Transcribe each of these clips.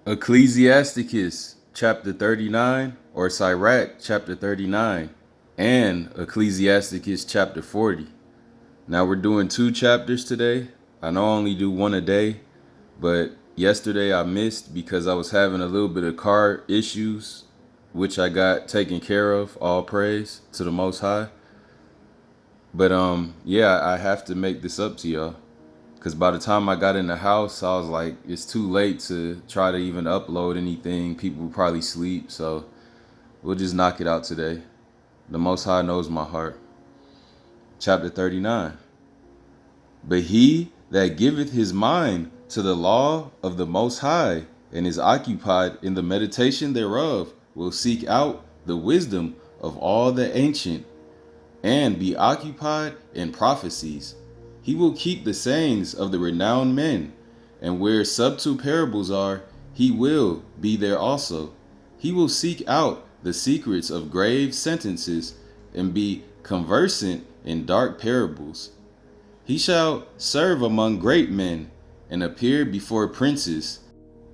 Ecclesiasticus chapter 39, or Sirach chapter 39, and Ecclesiasticus chapter 40. Now we're doing two chapters today. I know I only do one a day, but yesterday I missed because I was having a little bit of car issues, which I got taken care of. All praise to the Most High. But yeah, I have to make this up to y'all. Because by the time I got in the house, I was like, it's too late to try to even upload anything. People will probably sleep. So we'll just knock it out today. The Most High knows my heart. Chapter 39. But he that giveth his mind to the law of the Most High and is occupied in the meditation thereof will seek out the wisdom of all the ancient and be occupied in prophecies. He will keep the sayings of the renowned men, and where subtle parables are, he will be there also. He will seek out the secrets of grave sentences, and be conversant in dark parables. He shall serve among great men, and appear before princes.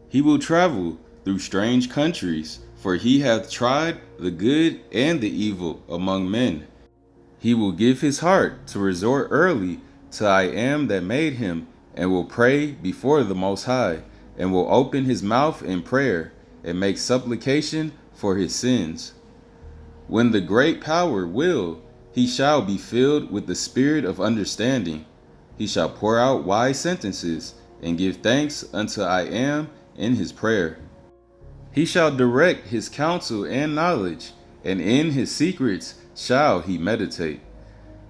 He will travel through strange countries, for he hath tried the good and the evil among men. He will give his heart to resort early to I am that made him, and will pray before the Most High, and will open his mouth in prayer, and make supplication for his sins. When the great power will, he shall be filled with the spirit of understanding. He shall pour out wise sentences, and give thanks unto I am in his prayer. He shall direct his counsel and knowledge, and in his secrets shall he meditate.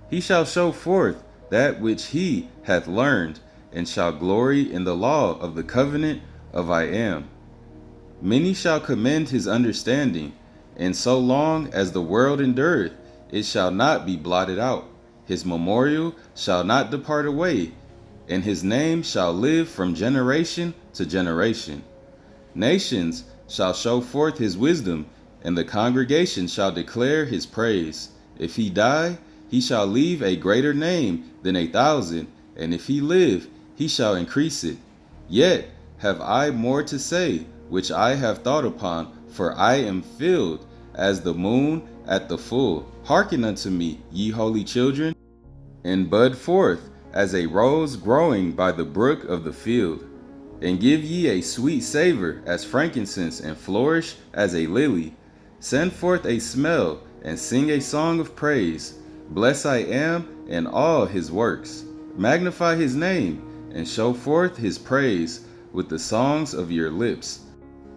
He shall show forth that which he hath learned, and shall glory in the law of the covenant of I am. Many shall commend his understanding, and so long as the world endureth, it shall not be blotted out. His memorial shall not depart away, and his name shall live from generation to generation. Nations shall show forth his wisdom, and the congregation shall declare his praise. If he die, he shall leave a greater name than 1,000, and if he live, he shall increase it. Yet have I more to say, which I have thought upon, for I am filled as the moon at the full. Hearken unto me, ye holy children, and bud forth as a rose growing by the brook of the field. And give ye a sweet savor as frankincense, and flourish as a lily. Send forth a smell, and sing a song of praise. Bless I am in all his works. Magnify his name, and show forth his praise with the songs of your lips.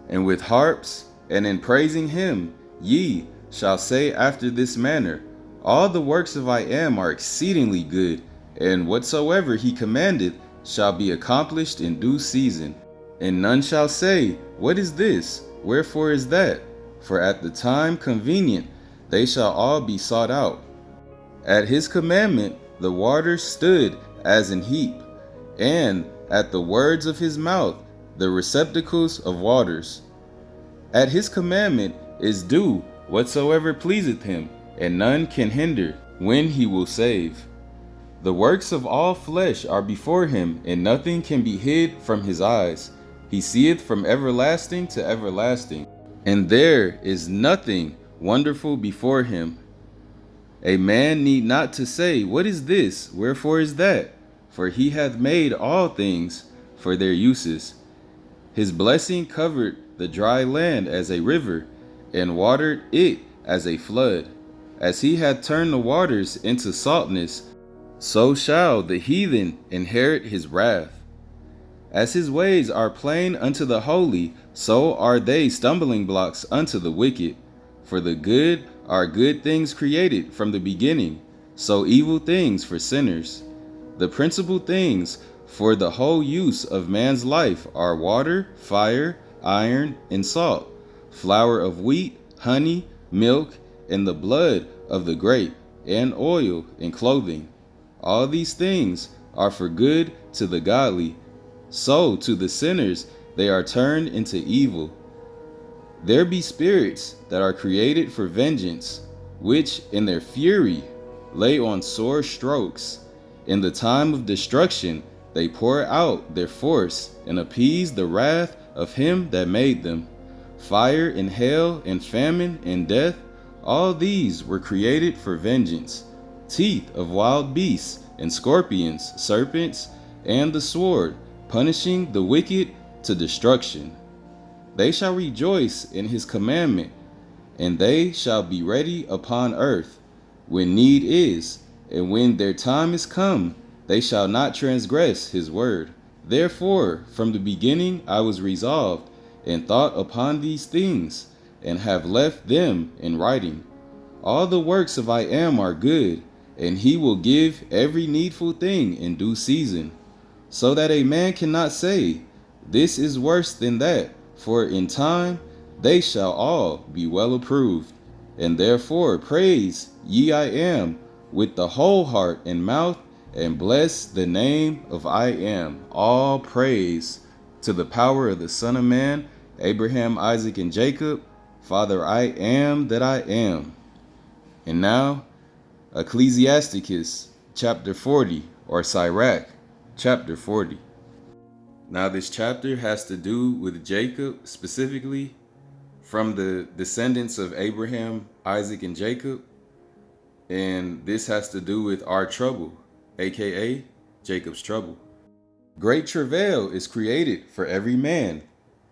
And with harps, and in praising him, ye shall say after this manner, all the works of I am are exceedingly good, and whatsoever he commandeth shall be accomplished in due season. And none shall say, what is this? Wherefore is that? For at the time convenient they shall all be sought out. At his commandment the waters stood as an heap, and at the words of his mouth the receptacles of waters. At his commandment is due whatsoever pleaseth him, and none can hinder when he will save. The works of all flesh are before him, and nothing can be hid from his eyes. He seeth from everlasting to everlasting, and there is nothing wonderful before him. A man need not to say, what is this? Wherefore is that? For he hath made all things for their uses. His blessing covered the dry land as a river, and watered it as a flood. As he hath turned the waters into saltness, so shall the heathen inherit his wrath. As his ways are plain unto the holy, so are they stumbling blocks unto the wicked. For the good are good things created from the beginning, so evil things for sinners. The principal things for the whole use of man's life are water, fire, iron, and salt, flour of wheat, honey, milk, and the blood of the grape, and oil, and clothing. All these things are for good to the godly, so to the sinners they are turned into evil. There be spirits that are created for vengeance, which in their fury lay on sore strokes. In the time of destruction they pour out their force, and appease the wrath of him that made them. Fire and hail and famine and death, all these were created for vengeance. Teeth of wild beasts and scorpions, serpents, and the sword, punishing the wicked to destruction. They shall rejoice in his commandment, and they shall be ready upon earth when need is, and when their time is come, they shall not transgress his word. Therefore, from the beginning I was resolved, and thought upon these things, and have left them in writing. All the works of I am are good, and he will give every needful thing in due season, so that a man cannot say, this is worse than that, for in time they shall all be well approved. And therefore praise ye I am with the whole heart and mouth, and bless the name of I am. All praise to the power of the Son of Man, Abraham, Isaac, and Jacob, Father, I am that I am. And now, Ecclesiasticus chapter 40, or Sirach chapter 40. Now this chapter has to do with Jacob specifically, from the descendants of Abraham, Isaac, and Jacob. And this has to do with our trouble, aka Jacob's trouble. Great travail is created for every man,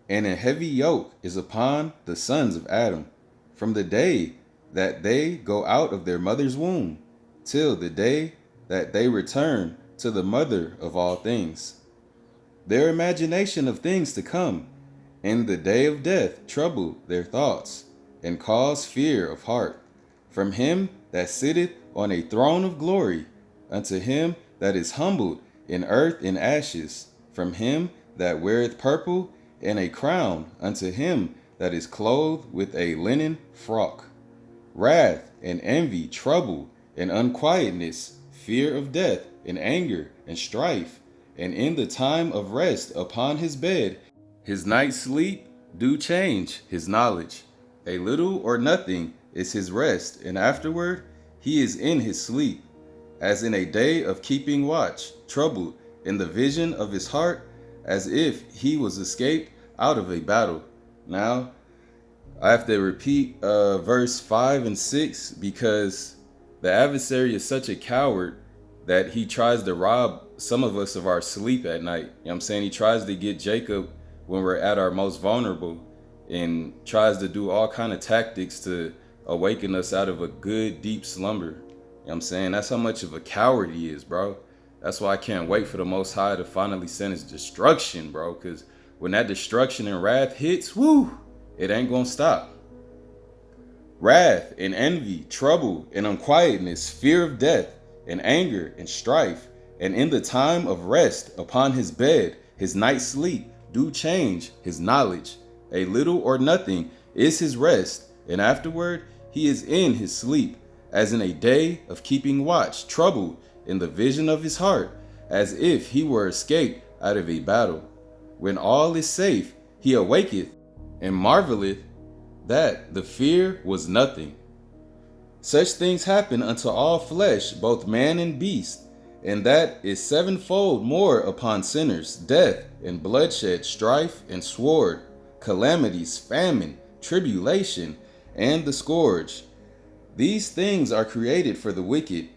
and a heavy yoke is upon the sons of Adam, from the day that they go out of their mother's womb, till the day that they return to the mother of all things. Their imagination of things to come, in the day of death, trouble their thoughts, and cause fear of heart. From him that sitteth on a throne of glory, unto him that is humbled in earth and ashes, from him that weareth purple and a crown, unto him that is clothed with a linen frock. Wrath and envy, trouble and unquietness, fear of death and anger and strife, and in the time of rest upon his bed, his night's sleep do change his knowledge. A little or nothing is his rest, and afterward he is in his sleep, as in a day of keeping watch, troubled in the vision of his heart, as if he was escaped out of a battle. Now, I have to repeat verse 5 and 6, because the adversary is such a coward that he tries to rob some of us of our sleep at night. You know what I'm saying? He tries to get Jacob when we're at our most vulnerable, and tries to do all kind of tactics to awaken us out of a good, deep slumber. You know what I'm saying? That's how much of a coward he is, bro. That's why I can't wait for the Most High to finally send his destruction, bro. Because when that destruction and wrath hits, woo, it ain't gonna stop. Wrath and envy, trouble and unquietness, fear of death and anger and strife, and in the time of rest upon his bed, his night's sleep do change his knowledge. A little or nothing is his rest, and afterward he is in his sleep, as in a day of keeping watch, troubled in the vision of his heart, as if he were escaped out of a battle. When all is safe, he awaketh, and marveleth that the fear was nothing. Such things happen unto all flesh, both man and beast, and that is sevenfold more upon sinners, death and bloodshed, strife and sword, calamities, famine, tribulation, and the scourge. These things are created for the wicked,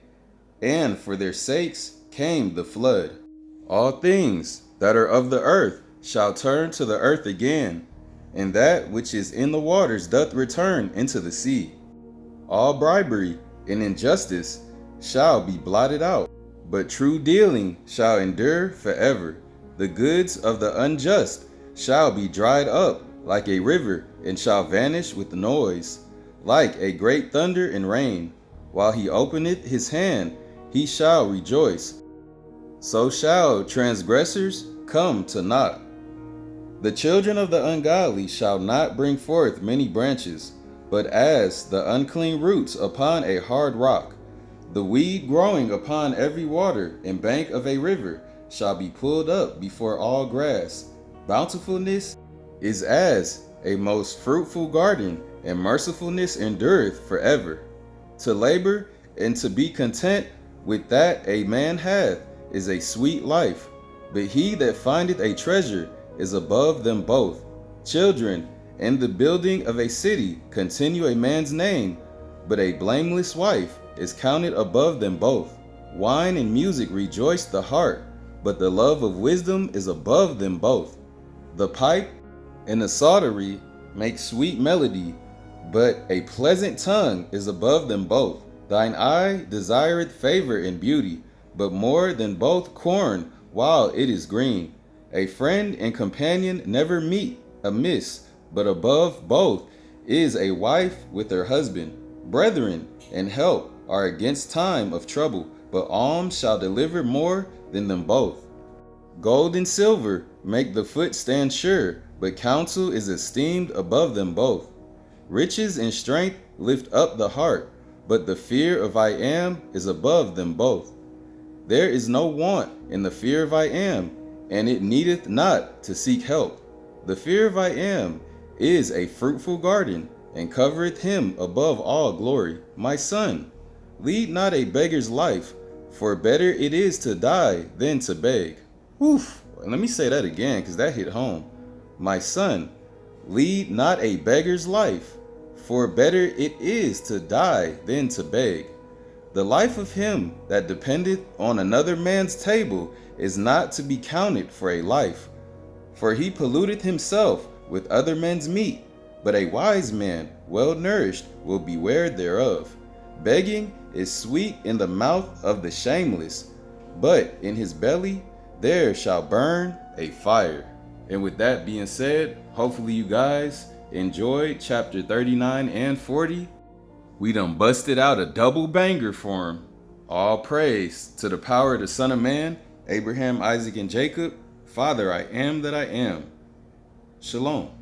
and for their sakes came the flood. All things that are of the earth shall turn to the earth again, and that which is in the waters doth return into the sea. All bribery and injustice shall be blotted out, but true dealing shall endure forever. The goods of the unjust shall be dried up like a river, and shall vanish with noise, like a great thunder and rain. While he openeth his hand, he shall rejoice. So shall transgressors come to naught. The children of the ungodly shall not bring forth many branches, but as the unclean roots upon a hard rock. The weed growing upon every water and bank of a river shall be pulled up before all grass. Bountifulness is as a most fruitful garden, and mercifulness endureth forever. To labor and to be content with that a man hath is a sweet life, but he that findeth a treasure is above them both. Children and the building of a city continue a man's name, but a blameless wife is counted above them both. Wine and music rejoice the heart, but the love of wisdom is above them both. The pipe and the psaltery make sweet melody, but a pleasant tongue is above them both. Thine eye desireth favor and beauty, but more than both corn while it is green. A friend and companion never meet amiss, but above both is a wife with her husband. Brethren and help are against time of trouble, but alms shall deliver more than them both. Gold and silver make the foot stand sure, but counsel is esteemed above them both. Riches and strength lift up the heart, but the fear of I am is above them both. There is no want in the fear of I am, and it needeth not to seek help. The fear of I am is a fruitful garden, and covereth him above all glory. My son, lead not a beggar's life, for better it is to die than to beg. Oof, let me say that again, because that hit home. My son, lead not a beggar's life, for better it is to die than to beg. The life of him that dependeth on another man's table is not to be counted for a life, for he polluteth himself with other men's meat. But a wise man, well nourished, will beware thereof. Begging is sweet in the mouth of the shameless, but in his belly there shall burn a fire. And with that being said, hopefully you guys enjoyed chapter 39 and 40. We done busted out a double banger for him. All praise to the power of the Son of Man, Abraham, Isaac, and Jacob. Father, I am that I am. Shalom.